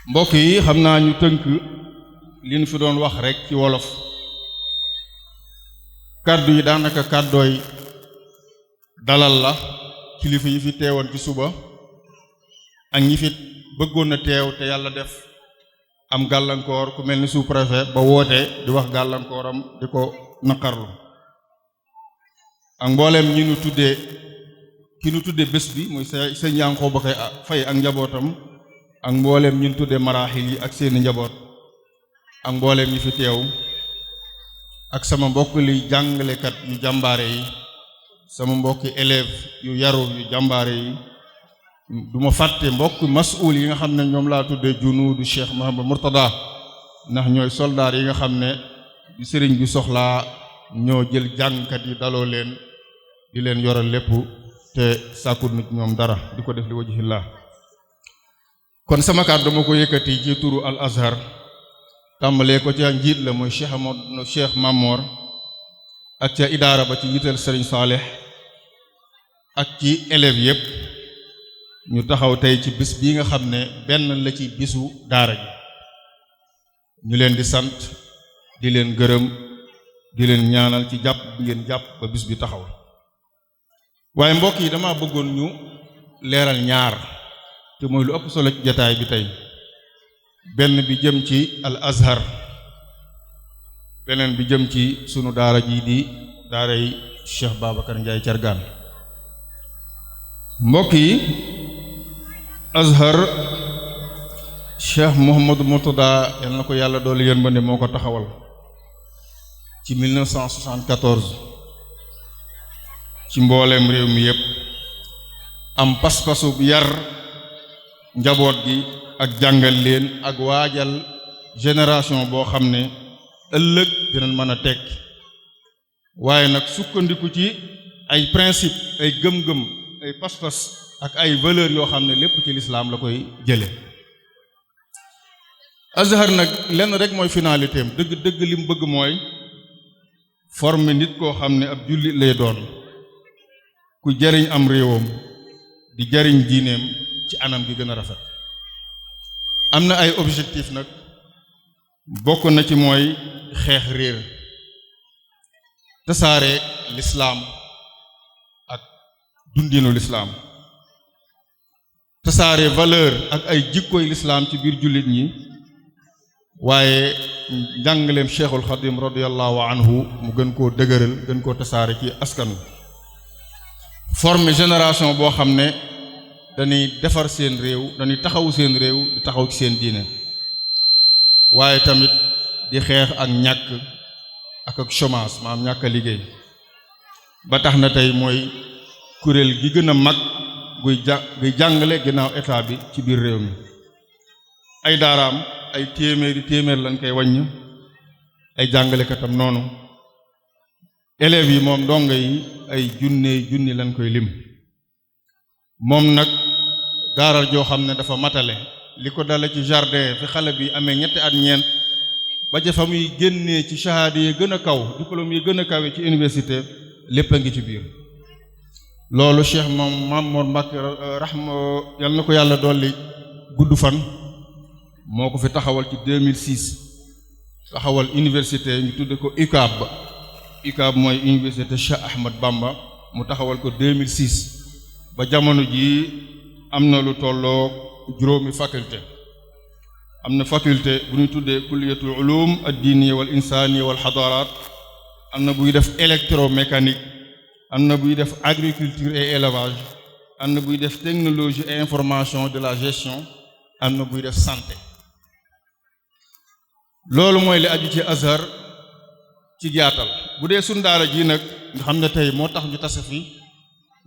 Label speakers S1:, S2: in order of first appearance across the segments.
S1: mbokk yi xam naa ñu tënk li ñu fi doon wax rek ci wolof kàddu yi daanaka kàddooy dalal la kilifa yi fi teewoon ci suba ak ñi fi bëggoon na teew te yàlla def am gàllankoor ku mel ni sous-préfet ba woote di wax gàllankooram di ko naqarlu ak mbooleem ñi nu tuddee ki nu tuddee bés bi muy sëñ Yankhoba Faye ak njabootam ak mbooleem ñi nu tuddee maraaxil yi ak seeni njaboot ak mbooleem ñi fi teew ak sama mbokk li jàngalekat yu jàmbaare yi sama mbokki élève yu yaru yu jàmbaare yi du ma fàtte mbokk masuul yi nga xam ne ñoom laa tuddee junuudu Cheikh Mouhamed Mourtada ndax ñooy soldaar yi nga xam ne di sëriñ bi soxlaa ñoo jël jàngkat yi daloo leen di leen yoral lépp te sàkkut nit ñoom dara di ko def li wajhillah kon sama kàddu dama ko yëkkati ci turu Al Azhar tàmbalee ko ca njiit la mooy Cheikh Mamor ak ca idaara ba ci njiital Sëriñ Saaleh ak ci élèves yépp ñu taxaw tey ci bis bii nga xam ne benn la ci bisu daara ji ñu leen di sant di leen gërëm di leen ñaanal ci jàpp bi ngeen jàpp ba bis bi taxaw waaye mbokk yi dama bëggoon ñu leeral ñaar te mooy lu ëpp solo ci jataay bi tey benn bi jëm ci Al Azhar beneen bi jëm ci sunu daara ji di daaray Cheikh Babacar Ndiaye Thiergane mbokk yi Azhar Cheikh Mouhamadou Mourtada yal na ko yàlla doole yërmande moo ko taxawal ci 1974 ci mbooleem réew mi yépp am pas-pasu yar njaboot gi ak jàngal leen ak waajal génération boo xam ne ëllëg dinañ mën a tekki waaye nag sukkandiku ci ay principe ay gëm-gëm ay pas-pas ak ay valeurs yoo xam ne lépp ci lislaam la koy jële Azhar nag lenn rek mooy finalité am dëgg li mu bëgg mooy former nit koo xam ne ab jullit lay doon ku jariñ am réewam di jariñ diineem ci anam gi gën a rafet am na ay objectif nag bokk na ci mooy xeex réer tasaare lislaam ak dundinu lislaam tasaare valeur ak ay jikkoy lislaam ci biir jullit ñi waaye njàngaleem Cheikhul Xadim radiyallahu anhu mu gën koo dëgëral gën koo tasaare ci askan former génération boo xam ne dañuy defar seen réew dañuy taxawu seen réew di taxaw ci seen diine waaye tamit di xeex ak ñàkk ak chômage maanaam ñàkk a liggéey ba tax na tey mooy kuréel gi gën a mag guy jàngale ginnaaw état bi ci biir réew mi ay daaraam ay téeméer lañ koy wàññ ay jàngalekatam noonu élèves yi moom ndongo yi ay junni lañ koy lim moom nag daara joo xam ne dafa matale li ko dale ci jardin fi xale bi amee ñetti at ñeent ba ca fa muy génnee ci shahada yi gën a kaw diplôme yi gën a kawe ci université lépp a ngi ci biir loolu Cheikh moom Mamour Mbacké rahma yal na ko yàlla dolli gudd fan moo ko fi taxawal ci 2006 taxawal université ñu tudde ko UCAB mooy université Cheikh Ahmad Bamba mu taxawal ko 2006 ba jamono jii am na lu tolloo juróomi faculté am na faculté bu ñu tuddee kulliyatul ulum ad-diniya wal insaniya wal xadaraat am na buy def électromécanique am na buy def agriculture et élevage am na buy def technologie et information de la gestion am na buy def santé loolu mooy li aju ci Azhar ci jaatal bu dee sunu daara ji nag nga xam ne tey moo tax ñu tase fi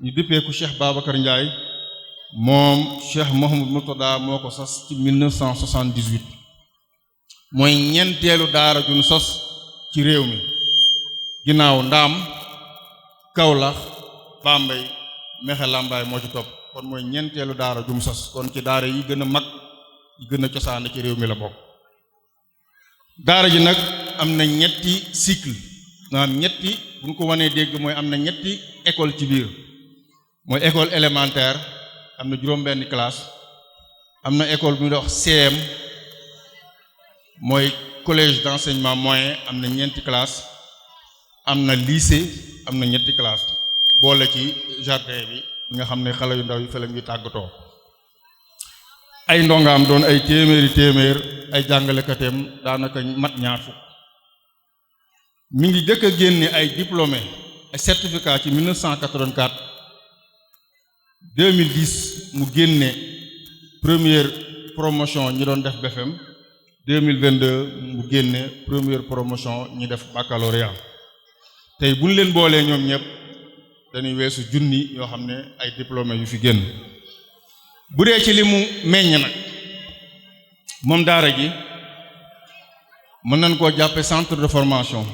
S1: ñu dippeeku Cheikh Babacar Ndiaye moom Cheikh Mouhamadou Mourtada moo ko sos ci 1978 mooy ñeenteelu daara ju ñu sos ci réew mi ginnaaw Ndaam Kaolack Bambey Mexe Lambaay moo ci topp kon mooy ñeenteelu daara ju mu sos kon ci daara yi gën a mag yi gën a cosaane ci réew mi la bokk daara ji nag am na ñetti cycle maanaam ñetti bu ñu ko wanee dégg mooy am na ñetti école ci biir mooy école élémentaire am na juróom-benn classe am na école bu ñuy wax CM mooy collège d'enseignement moyen am na 4 classes am na lycée am na 3 classes boole ci jardin bi nga xam ne xale yu ndaw yi fa la ñuy tàggatoo ay ndongaam doon ay téeméer ay jàngalekateem daanaka mat ñaar fukk mi ngi jëkk a génne ay diplômé ay certificat ci 1984 2010 mu génne première promotion ñi doon def BFM 2022 mu génne première promotion ñi def baccalauréat tey bu ñu leen boolee ñoom ñëpp dañuy weesu junni yoo xam ne ay diplômé yu fi génn bu dee ci li mu meññ nag moom daara ji mën nañ koo jàppe centre de formation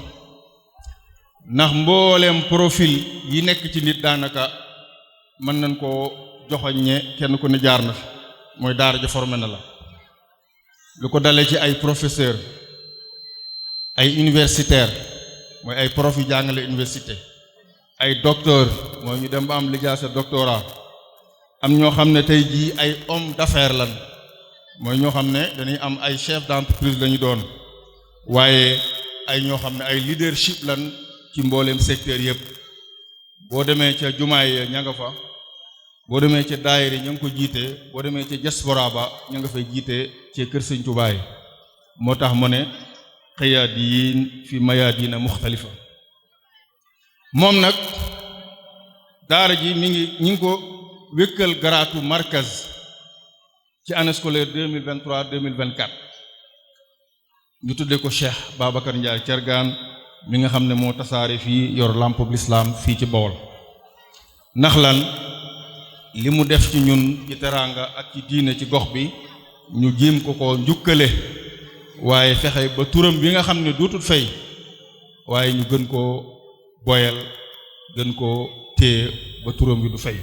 S1: ndax mbooleem profil yi nekk ci nit daanaka mën nañ koo joxoññe kenn ku ne jaar na fi mooy daara ji formé na la lu ko dalee ci ay professeur ay universitaire mooy ay prof yu jàngale université ay docteur mooy ñu dem ba am lijaasa doctorat am ñoo xam ne tey jii ay homme d'affaires lan mooy ñoo xam ne dañuy am ay chef d'entreprise lañu doon waaye ay ñoo xam ne ay leadership lan ci mbooleem secteur yëpp boo demee ca jumaay ña nga fa boo demee ca daayira ña nga ko jiite boo demee ca diaspora ba ña nga fay jiite ci kër Sëñ Tuubaa moo tax mu ne qiyaadiin fi mayaadiina muxtalifa moom nag daara ji ñi ngi ko wékkal garaatu markaz ci année scolaire 2023-2024 ñu tuddee ko Cheikh Babacar Ndiaye Thiergane mi nga xam ne moo tasaare fii yor lampe bu l'islam fii ci Bawol ndax lan li mu def ci ñun ci teraanga ak ci diine ci gox bi ñu jéem ko njukkale waaye fexe ba turam bi nga xam ne dootul fay waaye ñu gën koo boyal gën koo téye ba turam bi du fay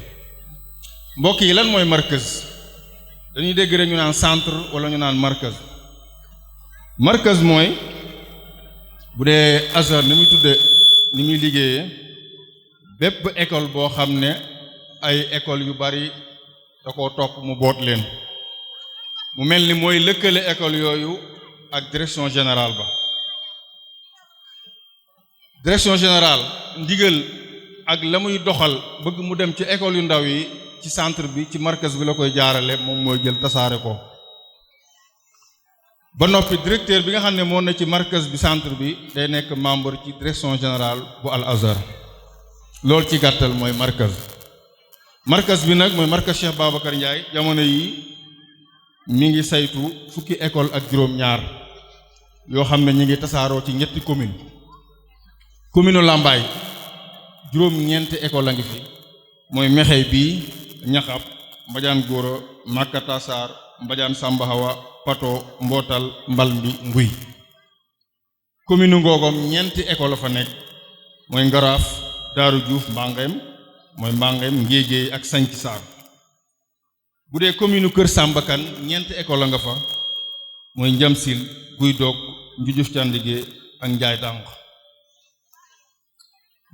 S1: mbokk yi lan mooy markaz dañuy dégg rek ñu naan centre wala ñu naan markaz mooy bu dee Azhar ni muy liggéeyee bépp école boo xam ne ay école yu bari da koo topp mu boot leen mu mel ni mooy lëkkale école yooyu ak direction générale ba direction générale ndigal ak la muy doxal bëgg mu dem ci école yu ndaw yi ci centre bi ci markaz bi la koy jaarale moom mooy jël tasaare ko ba noppi directeur bi nga xam ne moo ne ci markaz bi centre bi day nekk membre ci direction générale bu Al Azhar loolu ci gàttal mooy markaz bi nag mooy markaz Cheikh Babacar Ndiaye jamono yi mi ngi saytu fukki école ak juróom-ñaar yoo xam ne ñi ngi tasaaroo ci ñetti commune Lambaye juróom-ñeenti école a ngi fi mooy Mexey bii Ñaxab Mbadiane Góora Makka Tassar Mbadiane Sambahawa Pato Mbootal Mbalmbi Nguy commune Ngogom ñeenti école fa nekk mooy Ngaraaf Daaru Juuf Mbangem mooy Mbangem Ngéegéey ak Sanc Saar bu dee commune Kër Sambakan ñeenti école a nga fa mooy Njamsil Guy Doog Njujuf Candigé ak Njaay Dànq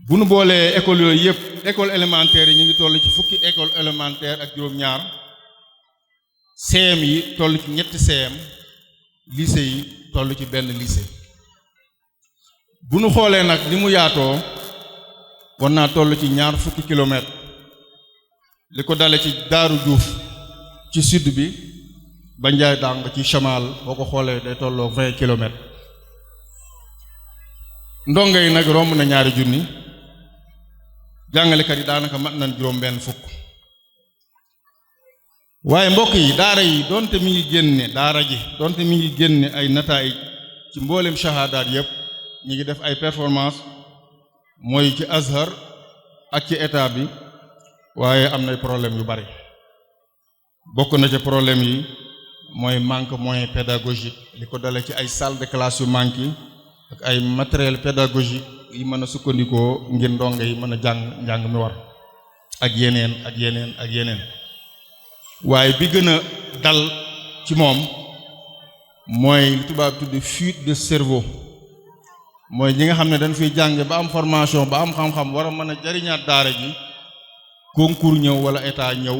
S1: bu nu boolee école yooyu yëpp école élémentaire yi ñu ngi toll ci fukki école élémentaire ak juróom-ñaar CM yi toll ci ñetti CM lycée yi toll ci benn lycée bu nu xoolee nag li mu yaatoo war naa toll ci ñaar fukki kilomètres li ko dale ci Daaru Juuf ci sud bi ba Njaay Dàng ci chamal boo ko xoolee day tolloo 20 kilomètres ndongo yi nag romb na ñaari junni jàngalekat yi daanaka mat nañ juróom benn fukk waaye mbokk yi daara yi donte mi ngi génne ay nataay ci mboolem shahadaat yëpp ñi ngi def ay performance mooy ci Azhar ak ci état bi waaye am nay problème yu bari bokk na ca problème yi mooy manque moyen pédagogique li ko dale ci ay salle de classe yu manque ak ay matériel pédagogique yi mën a sukkandikoo ngir ndongo yi mën a njàng mi war ak yeneen waaye bi gën a dal ci moom mooy li tubaab tudde fuite de cerveau mooy ñi nga xam ne dañ fiy jàng ba am formation ba am xam-xam war a mën a jariñaat daara ji concours ñëw wala état ñëw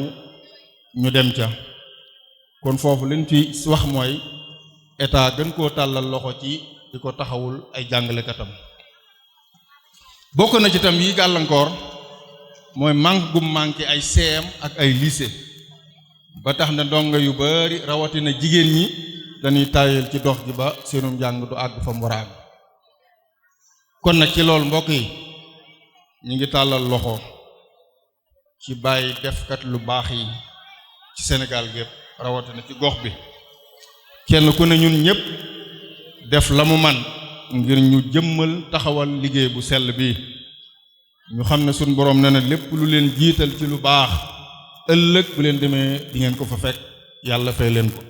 S1: ñu dem ca kon foofu liñ fi wax mooy état gën koo tàllal loxo ci di ko taxawul ay jàngalekatam. bokk na ci tam yi gàllankoor mooy manque gum manqué ay CM ak ay lycée ba tax na ndongo yu bari rawatina jigéen ñi dañuy tayel ci dox gi ba seenum njàng du àgg fa mu war a àgg. kon nag ci loolu mbokk yi ñu ngi tàllal loxo ci bàyyi defkat lu baax yi ci Sénégal gépp rawatina ci gox bi kenn ku ne ñun ñëpp def la mu man ngir ñu jëmmal taxawal liggéey bu sell bi. ñu xam ne suñ boroom nee na lépp lu leen jiital ci lu baax ëllëg bu leen demee di ngeen ko fa fekk yàlla fay leen ko.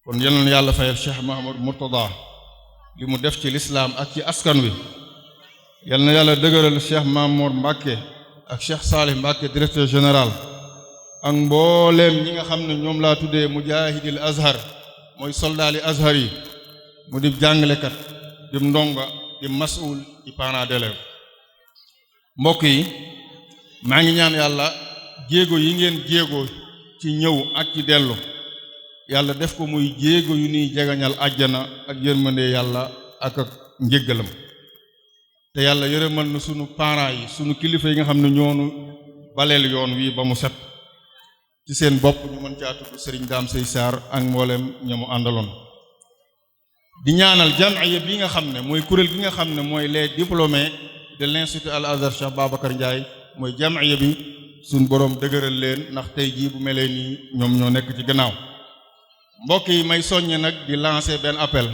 S1: kon yal na yàlla fayal Cheikh Mouhamadou Mourtada li mu def ci lislaam ak ci askan wi. yal na yàlla dëgëral Cheikh Mamour Mbacke ak Cheikh Salih Mbacke directeur général ak mbooleem ñi nga xam ne ñoom laa tuddee mujahidil azhar mooy soldaali azhar yi mu di jàngalekat di ndonga di masul di parent d'élève. mbokk yi maa ngi ñaan yàlla jéego yi ngeen jéego ci ñëw ak ci dellu yàlla def ko muy jéego yu ñuy jegañal àjjana ak yërmande yàlla ak njéggalam. te yàlla yërëmal na sunu parents yi sunu kilifa yi nga xam ne ñoonu baleel yoon wi ba mu set ci seen bopp ñu mën caa tudd Serigne Dame Sey Sarr ak mboolem ñamu àndaloon. di ñaanal jamiya bi nga xam ne mooy kuréel gi nga xam ne mooy les diplômés de l'Institut Al Azhar Cheikh Babacar Ndiaye mooy jamiya bi suñ boroom dëgëral leen ndax tey jii bu melee nii ñoom ñoo nekk ci gannaaw. mbokk yi may soññe nag di lancer benn appel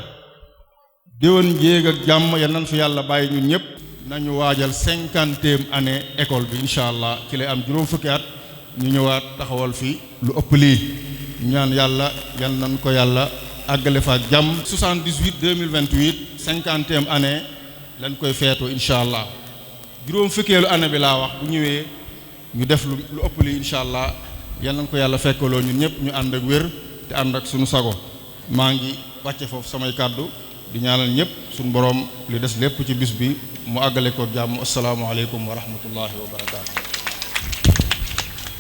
S1: déwén jéeg ak jàmm yal nañ fi yàlla bàyyi ñun ñëpp nañu waajal 50e année école bi incha allah ci lay am juróom fukki at ñu ñëwaat taxawal fi lu ëpp lii ñaan yàlla yal nañ ko yàlla àggale fa ak jàmm. 78 2028 50e année lañ koy feetu incha allah juróom fukkeelu année bi laa wax bu ñëwee ñu def lu ëpp lii incha allah yal nañ ko yàlla fekkaloo ñun ñëpp ñu ànd ak wér te ànd ak sunu sago. maa ngi wàcce foofu samay kàddu di ñaanal ñëpp suñu boroom li des lépp ci bis bi mu àggale ko jàmm. assalaamu aleykum wa rahmatullahi wa barakaatu.